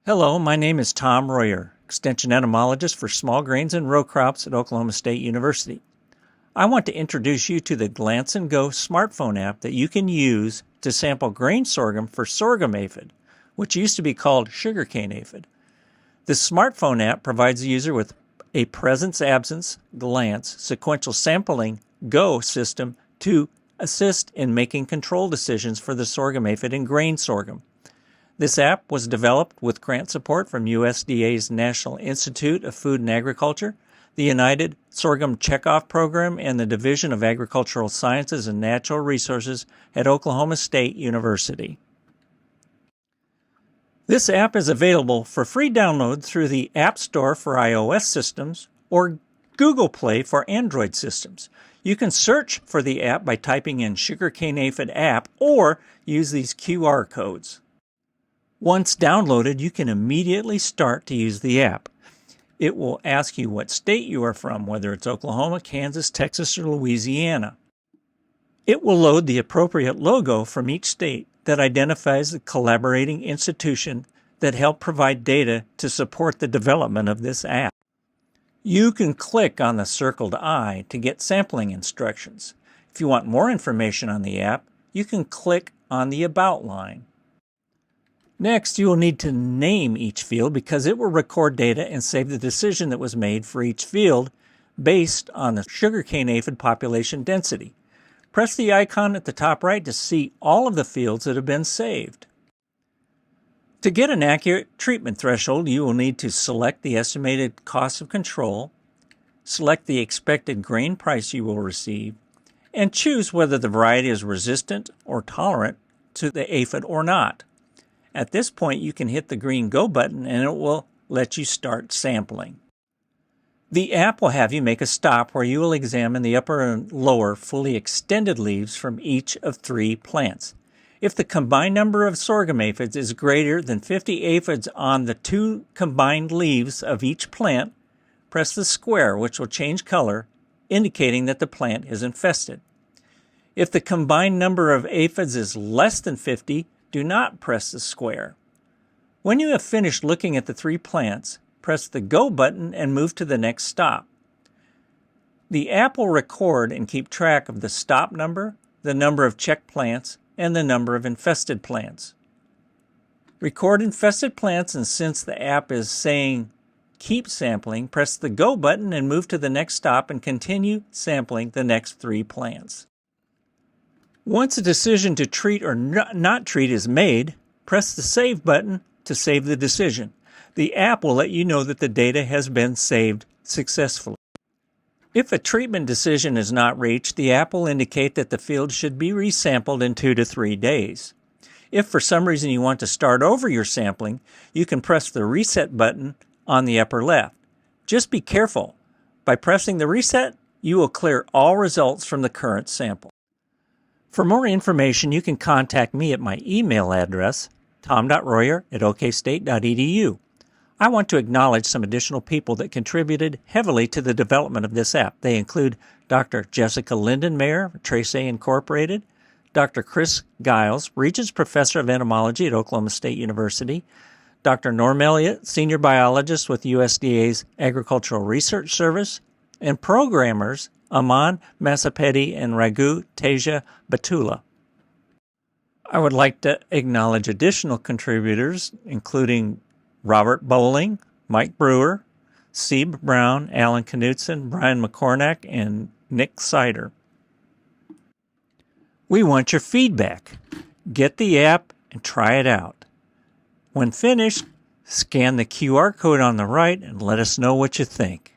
Hello, my name is Tom Royer, Extension Entomologist for Small Grains and Row Crops at Oklahoma State University. I want to introduce you to the Glance and Go smartphone app that you can use to sample grain sorghum for sorghum aphid, which used to be called sugarcane aphid. This smartphone app provides the user with a presence-absence, glance, sequential sampling Go system to assist in making control decisions for the sorghum aphid and grain sorghum. This app was developed with grant support from USDA's National Institute of Food and Agriculture, the United Sorghum Checkoff Program, and the Division of Agricultural Sciences and Natural Resources at Oklahoma State University. This app is available for free download through the App Store for iOS systems or Google Play for Android systems. You can search for the app by typing in Sugarcane Aphid app or use these QR codes. Once downloaded, you can immediately start to use the app. It will ask you what state you are from, whether it's Oklahoma, Kansas, Texas, or Louisiana. It will load the appropriate logo from each state that identifies the collaborating institution that helped provide data to support the development of this app. You can click on the circled eye to get sampling instructions. If you want more information on the app, you can click on the About line. Next, you will need to name each field because it will record data and save the decision that was made for each field based on the sugarcane aphid population density. Press the icon at the top right to see all of the fields that have been saved. To get an accurate treatment threshold, you will need to select the estimated cost of control, select the expected grain price you will receive, and choose whether the variety is resistant or tolerant to the aphid or not. At this point, you can hit the green Go button and it will let you start sampling. The app will have you make a stop where you will examine the upper and lower fully extended leaves from each of 3 plants. If the combined number of sorghum aphids is greater than 50 aphids on the 2 combined leaves of each plant, press the square, which will change color, indicating that the plant is infested. If the combined number of aphids is less than 50, do not press the square. When you have finished looking at the 3 plants, press the Go button and move to the next stop. The app will record and keep track of the stop number, the number of checked plants, and the number of infested plants. Record infested plants, and since the app is saying keep sampling, press the Go button and move to the next stop and continue sampling the next 3 plants. Once a decision to treat or not treat is made, press the Save button to save the decision. The app will let you know that the data has been saved successfully. If a treatment decision is not reached, the app will indicate that the field should be resampled in 2 to 3 days. If for some reason you want to start over your sampling, you can press the Reset button on the upper left. Just be careful. By pressing the Reset, you will clear all results from the current sample. For more information, you can contact me at my email address, tom.royer@okstate.edu. I want to acknowledge some additional people that contributed heavily to the development of this app. They include Dr. Jessica Lindenmayer, Trace Incorporated, Dr. Chris Giles, Regents Professor of Entomology at Oklahoma State University, Dr. Norm Elliott, Senior Biologist with USDA's Agricultural Research Service, and programmers Aman Masapeti and Raghu Teja Batula. I would like to acknowledge additional contributors, including Robert Bowling, Mike Brewer, Seb Brown, Alan Knutson, Brian McCornack, and Nick Sider. We want your feedback. Get the app and try it out. When finished, scan the QR code on the right and let us know what you think.